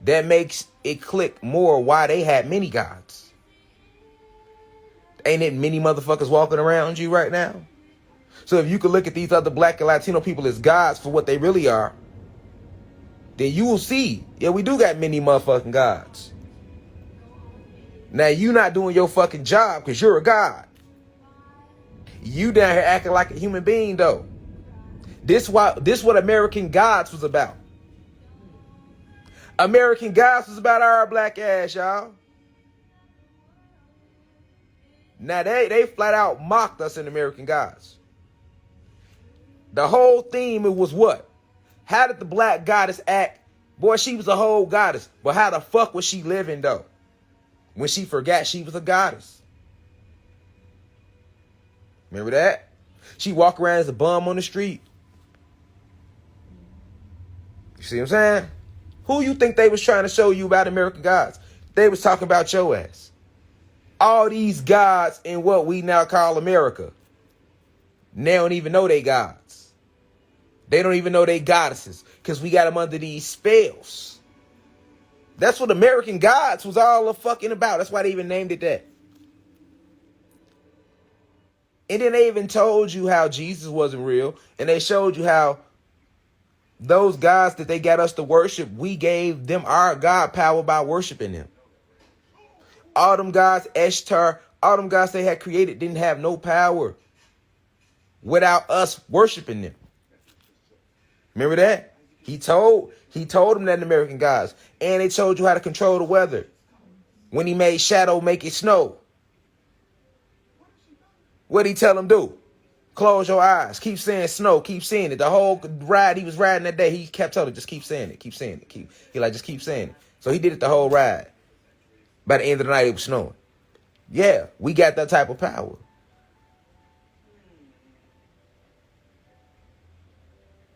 that makes it click more why they had many gods. Ain't it many motherfuckers walking around you right now? So if you could look at these other black and Latino people as gods for what they really are, then you will see, yeah, we do got many motherfucking gods. Now you not doing your fucking job because you're a god. You down here acting like a human being though. This what American Gods was about. American Gods was about our black ass, y'all. Now they flat out mocked us in American Gods. The whole theme, it was what? How did the black goddess act? Boy, she was a whole goddess. But how the fuck was she living though? When she forgot she was a goddess. Remember that? She walked around as a bum on the street. You see what I'm saying? Who you think they was trying to show you about American Gods? They was talking about your ass. All these gods in what we now call America. They don't even know they gods. They don't even know they goddesses. Because we got them under these spells. That's what American Gods was all fucking about. That's why they even named it that. And then they even told you how Jesus wasn't real. And they showed you how those gods that they got us to worship, we gave them our God power by worshiping them. All them gods, Ishtar, all them gods they had created didn't have no power without us worshiping them. Remember that? He told them that in American Gods. And they told you how to control the weather. When he made shadow make it snow. What'd he tell them do? Close your eyes. Keep saying snow. Keep saying it. The whole ride he was riding that day, he kept telling, just keep saying it. Keep saying it. Just keep saying it. So he did it the whole ride. By the end of the night, it was snowing. Yeah, we got that type of power.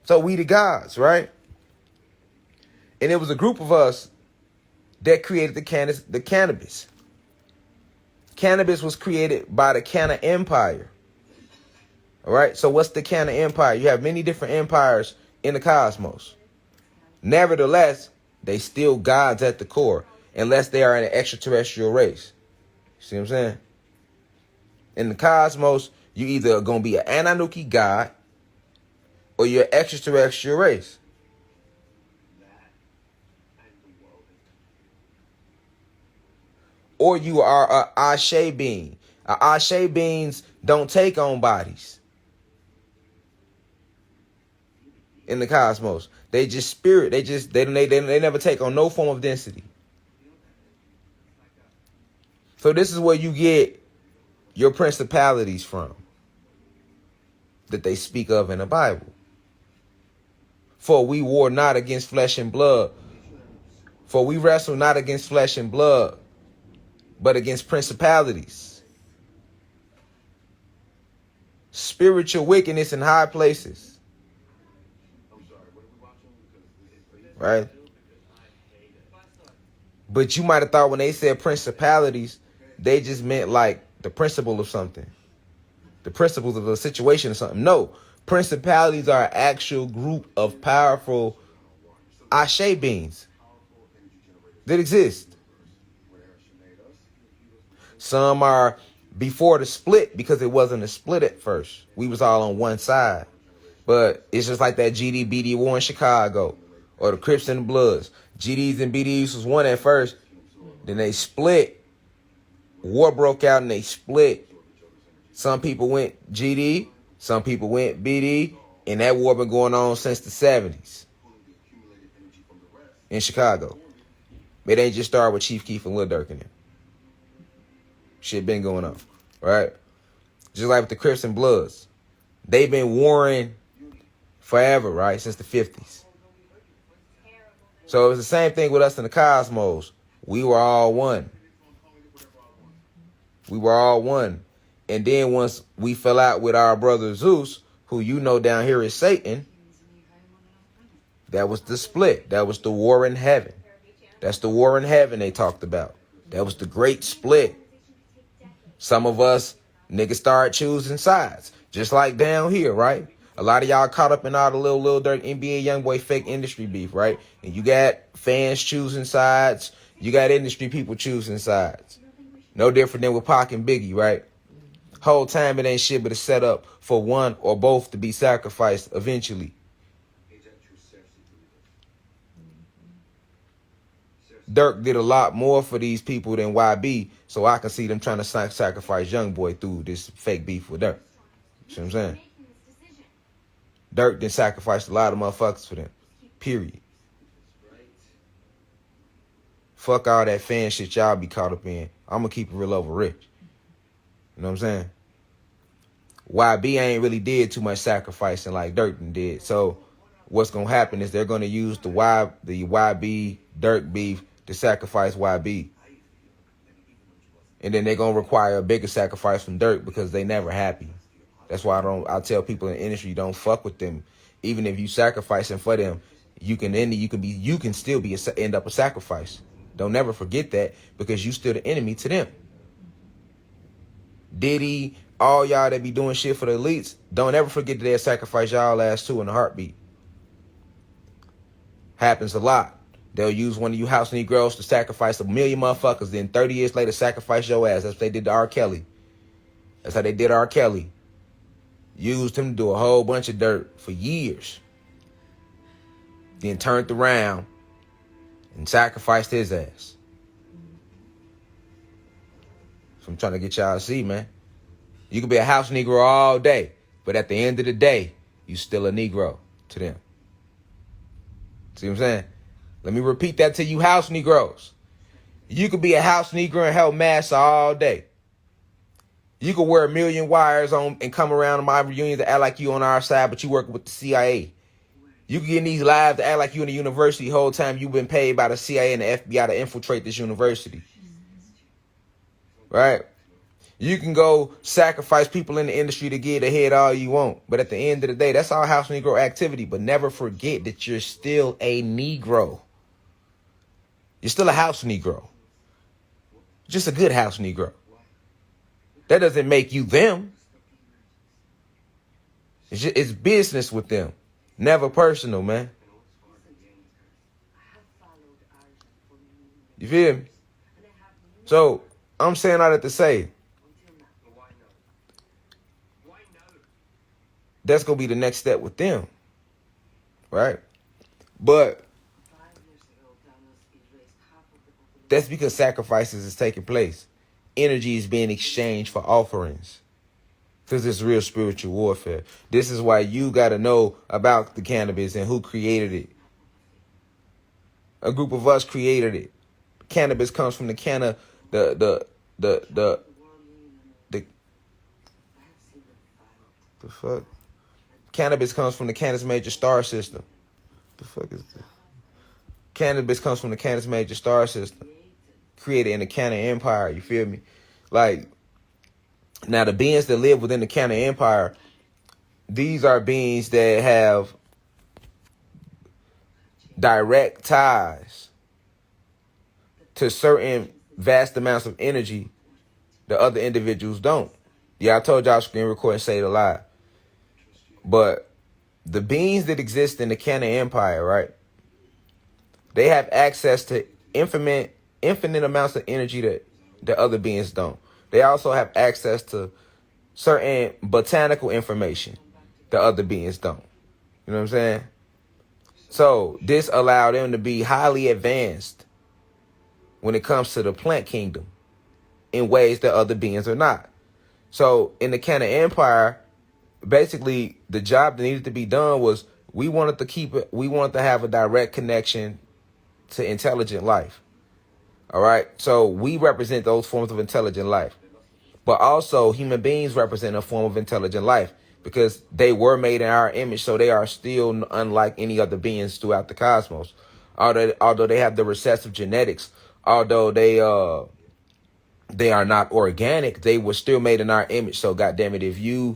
So we the gods, right? And it was a group of us that created the cannabis. Cannabis was created by the Canna Empire. All right, so what's the Canna Empire? You have many different empires in the cosmos. Nevertheless, they still gods at the core, unless they are an extraterrestrial race. See what I'm saying? In the cosmos, you either going to be an Anunnaki god or you're an extraterrestrial race. Or you are a Ashe being. Ashe beings don't take on bodies. In the cosmos, they just spirit. They never take on no form of density. So this is where you get your principalities from that they speak of in the Bible. For we war not against flesh and blood. For we wrestle not against flesh and blood, but against principalities, spiritual wickedness in high places. Right? But you might have thought when they said principalities, they just meant like the principle of something. The principles of a situation or something. No. Principalities are an actual group of powerful Ashe beings that exist. Some are before the split because it wasn't a split at first. We was all on one side. But it's just like that GD-BD war in Chicago. Or the Crips and the Bloods. GDs and BDs was one at first. Then they split. War broke out and they split. Some people went GD. Some people went BD. And that war been going on since the 70s. In Chicago. It ain't just started with Chief Keef and Lil Durk in there. Shit been going on. Right? Just like with the Crips and Bloods. They've been warring forever, right? Since the 50s. So it was the same thing with us in the cosmos. We were all one. We were all one. And then once we fell out with our brother Zeus, who you know down here is Satan, that was the split. That was the war in heaven. That's the war in heaven they talked about. That was the great split. Some of us niggas started choosing sides. Just like down here, right? A lot of y'all caught up in all the little dirt NBA YoungBoy fake industry beef, right? And you got fans choosing sides. You got industry people choosing sides. No different than with Pac and Biggie, right? Whole time it ain't shit but a setup for one or both to be sacrificed eventually. Dirk did a lot more for these people than YB, so I can see them trying to sacrifice YoungBoy through this fake beef with Dirk. You see what I'm saying? Dirk done sacrificed a lot of motherfuckers for them. Period. Fuck all that fan shit y'all be caught up in. I'm gonna keep it real over Rich. You know what I'm saying? YB ain't really did too much sacrificing like Dirk did. So what's gonna happen is they're gonna use the YB Dirk beef to sacrifice YB. And then they're gonna require a bigger sacrifice from Dirk because they never happy. That's why I tell people in the industry, don't fuck with them. Even if you sacrificing for them, you can still end up a sacrifice. Don't never forget that, because you still the enemy to them. Diddy, all y'all that be doing shit for the elites, don't ever forget that they'll sacrifice y'all ass too in a heartbeat. Happens a lot. They'll use one of you house Negroes to sacrifice 1 million motherfuckers, then 30 years later sacrifice your ass. That's what they did to R. Kelly. That's how they did R. Kelly. Used him to do a whole bunch of dirt for years. Then turned around and sacrificed his ass. So I'm trying to get y'all to see, man. You can be a house Negro all day, but at the end of the day, you still a Negro to them. See what I'm saying? Let me repeat that to you house Negroes. You could be a house Negro and help massa all day. You could wear 1 million wires on and come around to my reunions to act like you on our side, but you work with the CIA. You can get in these lives to act like you in the university the whole time you've been paid by the CIA and the FBI to infiltrate this university. Right? You can go sacrifice people in the industry to get ahead all you want. But at the end of the day, that's all house Negro activity. But never forget that you're still a Negro. You're still a house Negro. Just a good house Negro. That doesn't make you them. It's business with them. Never personal, man. You feel me? So, I'm saying all that to say, that's going to be the next step with them. Right? But that's because sacrifices is taking place. Energy is being exchanged for offerings. Because it's real spiritual warfare. This is why you got to know about the cannabis and who created it. A group of us created it. Cannabis comes from the fuck? Cannabis comes from the Canis Major star system. The fuck is this? Cannabis comes from the Canis Major star system. Created in the Canna Empire, you feel me? Like, now the beings that live within the Canna Empire, these are beings that have direct ties to certain vast amounts of energy that other individuals don't. Yeah, I told y'all screen record and say it alive. But the beings that exist in the Canna Empire, right? They have access to infinite amounts of energy that other beings don't. They also have access to certain botanical information that other beings don't. You know what I'm saying? So this allowed them to be highly advanced when it comes to the plant kingdom in ways that other beings are not. So in the Canna Empire, basically the job that needed to be done was we wanted to have a direct connection to intelligent life. All right. So we represent those forms of intelligent life. But also human beings represent a form of intelligent life because they were made in our image. So they are still unlike any other beings throughout the cosmos. Although they have the recessive genetics, although they are not organic, they were still made in our image. So goddamn it, if you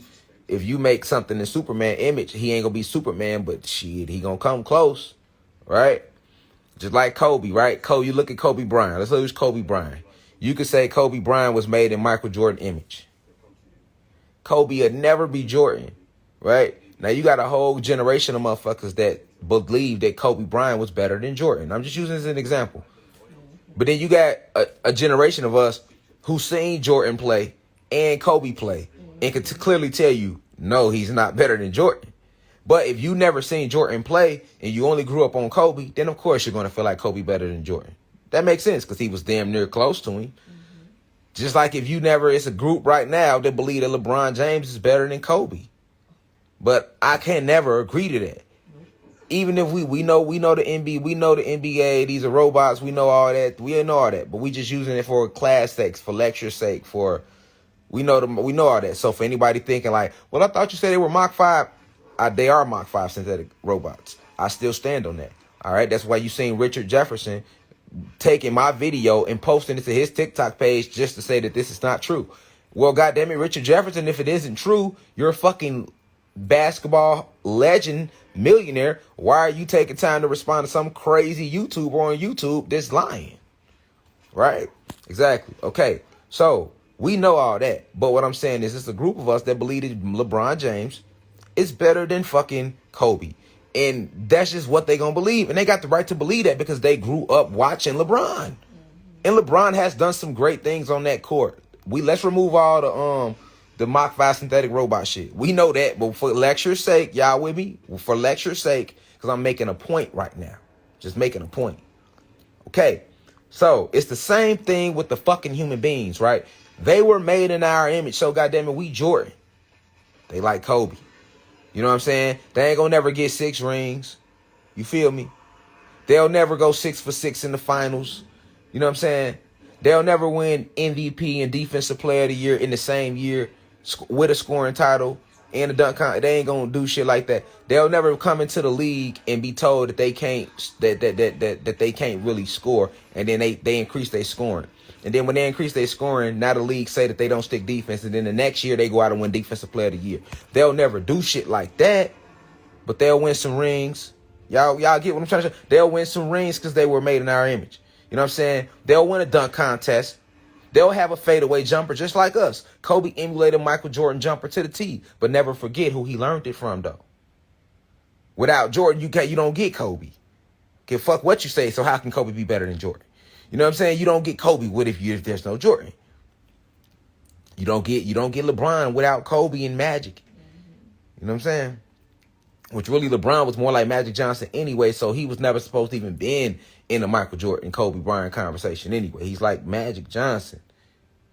make something in Superman image, he ain't gonna be Superman, but shit, he gonna come close, right? Just like Kobe, right? You look at Kobe Bryant. Let's use Kobe Bryant. You could say Kobe Bryant was made in Michael Jordan image. Kobe would never be Jordan, right? Now you got a whole generation of motherfuckers that believe that Kobe Bryant was better than Jordan. I'm just using this as an example. But then you got a generation of us who seen Jordan play and Kobe play and could clearly tell you, no, he's not better than Jordan. But if you never seen Jordan play and you only grew up on Kobe, then of course you're going to feel like Kobe better than Jordan. That makes sense because he was damn near close to him. Just like if you never, it's a group right now that believe that LeBron James is better than Kobe. But I can never agree to that. Even if we know the NBA, these are robots, we know all that, but we just using it for class sake, for lecture sake, we know all that. So for anybody thinking like, well, I thought you said they were Mach 5, they are Mach 5 synthetic robots. I still stand on that. All right, that's why you seen Richard Jefferson taking my video and posting it to his TikTok page just to say that this is not true. Well, goddamn it, Richard Jefferson, if it isn't true, you're a fucking basketball legend, millionaire. Why are you taking time to respond to some crazy YouTuber on YouTube that's lying? Right? Exactly. Okay. So we know all that. But what I'm saying is it's a group of us that believe that LeBron James is better than fucking Kobe. And that's just what they're going to believe. And they got the right to believe that because they grew up watching LeBron. And LeBron has done some great things on that court. Let's remove all the Mach 5 synthetic robot shit. We know that, but for lecture's sake, y'all with me? For lecture's sake, because I'm making a point right now. Just making a point. Okay, so it's the same thing with the fucking human beings, right? They were made in our image, so goddamn it, we Jordan. They like Kobe. You know what I'm saying? They ain't gonna never get 6 rings. You feel me? They'll never go 6 for 6 in the finals. You know what I'm saying? They'll never win MVP and Defensive Player of the Year in the same year with a scoring title and a dunk contest. They ain't gonna do shit like that. They'll never come into the league and be told that they can't that they can't really score, and then they increase their scoring. And then when they increase their scoring, now the league say that they don't stick defense, and then the next year they go out and win Defensive Player of the Year. They'll never do shit like that, but they'll win some rings. Y'all get what I'm trying to say? They'll win some rings because they were made in our image. You know what I'm saying? They'll win a dunk contest. They'll have a fadeaway jumper just like us. Kobe emulated Michael Jordan jumper to the T, but never forget who he learned it from, though. Without Jordan, you don't get Kobe. Okay, fuck what you say, so how can Kobe be better than Jordan? You know what I'm saying? You don't get Kobe if there's no Jordan. You don't get LeBron without Kobe and Magic. You know what I'm saying? Which really LeBron was more like Magic Johnson anyway, so he was never supposed to even been in the Michael Jordan, Kobe Bryant conversation anyway. He's like Magic Johnson.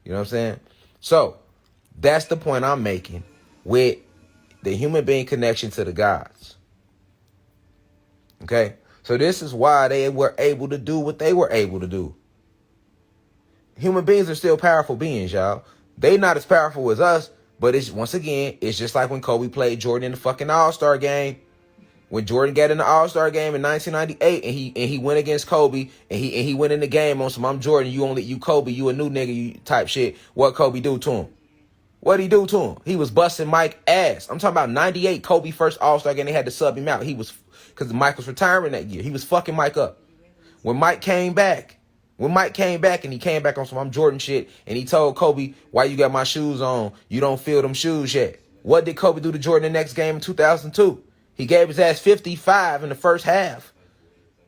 You know what I'm saying? So that's the point I'm making with the human being connection to the gods. Okay? So this is why they were able to do what they were able to do. Human beings are still powerful beings, y'all. They not as powerful as us, but it's just like when Kobe played Jordan in the fucking All-Star game. When Jordan got in the All-Star game in 1998 and he went against Kobe and he went in the game on some I'm Jordan, you Kobe, you a new nigga, you type shit. What Kobe do to him? What'd he do to him? He was busting Mike ass. I'm talking about 98, Kobe first All-Star game, they had to sub him out. Because Mike was retiring that year. He was fucking Mike up. When Mike came back and he came back on some I'm Jordan shit and he told Kobe, why you got my shoes on? You don't feel them shoes yet. What did Kobe do to Jordan the next game in 2002? He gave his ass 55 in the first half,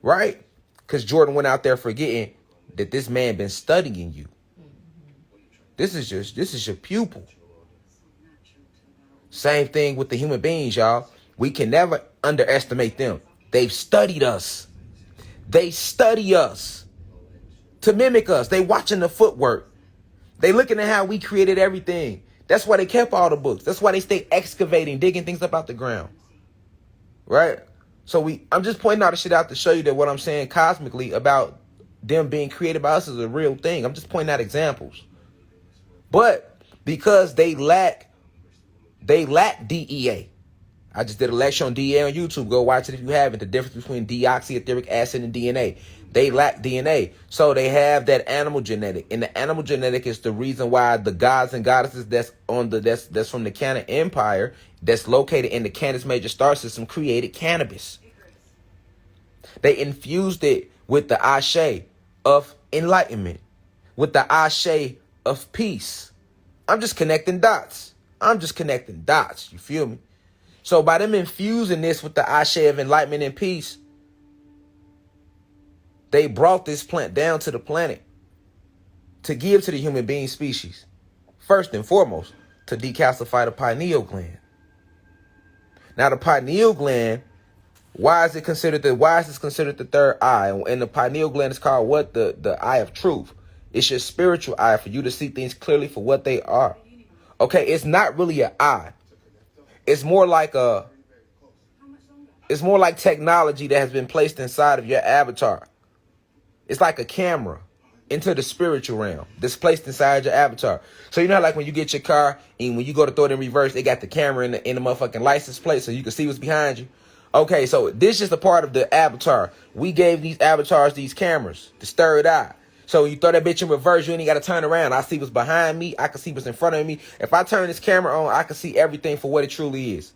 right? Because Jordan went out there forgetting that this man been studying you. This is your pupil. Same thing with the human beings, y'all. We can never underestimate them. They've studied us. They study us to mimic us. They watching the footwork. They looking at how we created everything. That's why they kept all the books. That's why they stay excavating, digging things up out the ground. Right? So I'm just pointing all the shit out to show you that what I'm saying cosmically about them being created by us is a real thing. I'm just pointing out examples. But because they lack DEA. I just did a lecture on DEA on YouTube. Go watch it if you haven't. The difference between deoxyetheric acid and DNA. They lack DNA. So they have that animal genetic. And the animal genetic is the reason why the gods and goddesses that's from the Canaan Empire, that's located in the Canis Major star system, created cannabis. They infused it with the ashe of enlightenment, with the ashe of peace. I'm just connecting dots. You feel me? So by them infusing this with the Ashe of enlightenment and peace, they brought this plant down to the planet to give to the human being species. First and foremost, to decalcify the pineal gland. Now the pineal gland, why is this considered the third eye? And the pineal gland is called what? The eye of truth. It's your spiritual eye for you to see things clearly for what they are. Okay, it's not really an eye. It's more like technology that has been placed inside of your avatar. It's like a camera into the spiritual realm that's placed inside your avatar. So you know how, like, when you get your car and when you go to throw it in reverse, they got the camera in the motherfucking license plate so you can see what's behind you. Okay, so this is just a part of the avatar. We gave these avatars these cameras, the third eye. So you throw that bitch in reverse, you ain't got to turn around. I see what's behind me. I can see what's in front of me. If I turn this camera on, I can see everything for what it truly is.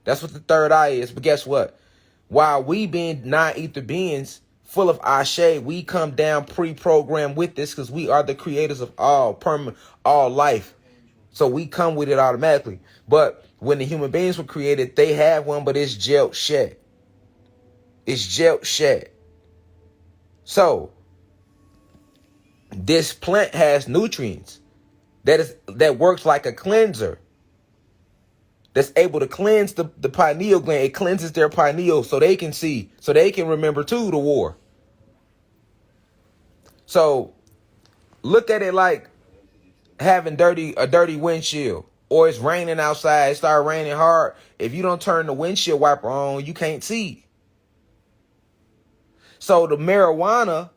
That's what the third eye is. But guess what? While we being non-ether beings full of Ashe, we come down pre-programmed with this because we are the creators of all life. So we come with it automatically. But when the human beings were created, they have one, but it's gel shed. It's gel shed. So this plant has nutrients that works like a cleanser. That's able to cleanse the pineal gland. It cleanses their pineal so they can see, so they can remember too the war. So look at it like having a dirty windshield, or it's raining outside. It started raining hard. If you don't turn the windshield wiper on, you can't see. So the marijuana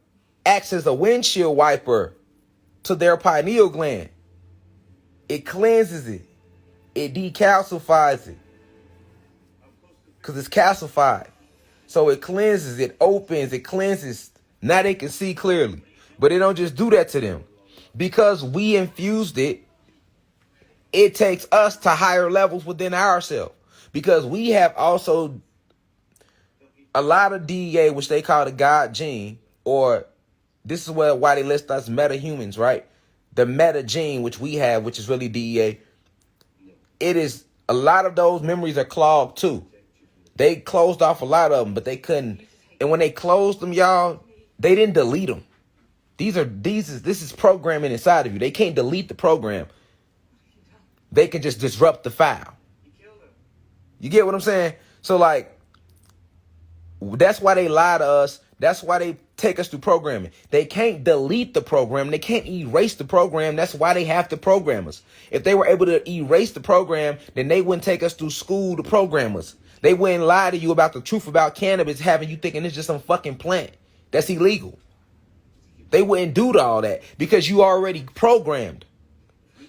acts as a windshield wiper to their pineal gland. It cleanses it. It decalcifies it because it's calcified. So it cleanses, it opens, it cleanses. Now they can see clearly. But it don't just do that to them. Because we infused it, it takes us to higher levels within ourselves. Because we have also a lot of DEA, which they call the God gene, or this is why they list us meta-humans, right? The meta gene, which we have, which is really DEA. It is, a lot of those memories are clogged too. They closed off a lot of them, but they couldn't. And when they closed them, y'all, they didn't delete them. This is programming inside of you. They can't delete the program. They can just disrupt the file. You get what I'm saying? So like, that's why they lie to us. That's why they take us through programming. They can't delete the program. They can't erase the program. That's why they have to program us. If they were able to erase the program, then they wouldn't take us through school to program us. They wouldn't lie to you about the truth about cannabis, having you thinking it's just some fucking plant. That's illegal. They wouldn't do all that because you already programmed.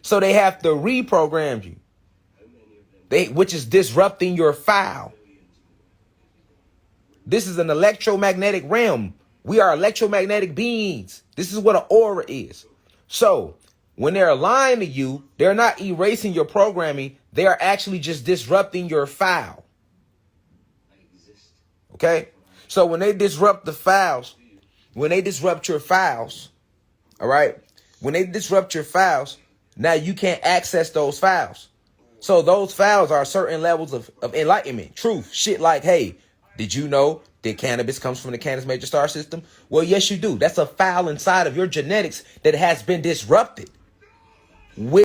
So they have to reprogram you. Which is disrupting your file. This is an electromagnetic realm. We are electromagnetic beings. This is what an aura is. So when they're lying to you, they're not erasing your programming. They are actually just disrupting your file. Okay? So when they disrupt the files, when they disrupt your files, all right? When they disrupt your files, now you can't access those files. So those files are certain levels of enlightenment, truth, shit like, hey, did you know that cannabis comes from the Canis Major Star System? Well, yes, you do. That's a file inside of your genetics that has been disrupted.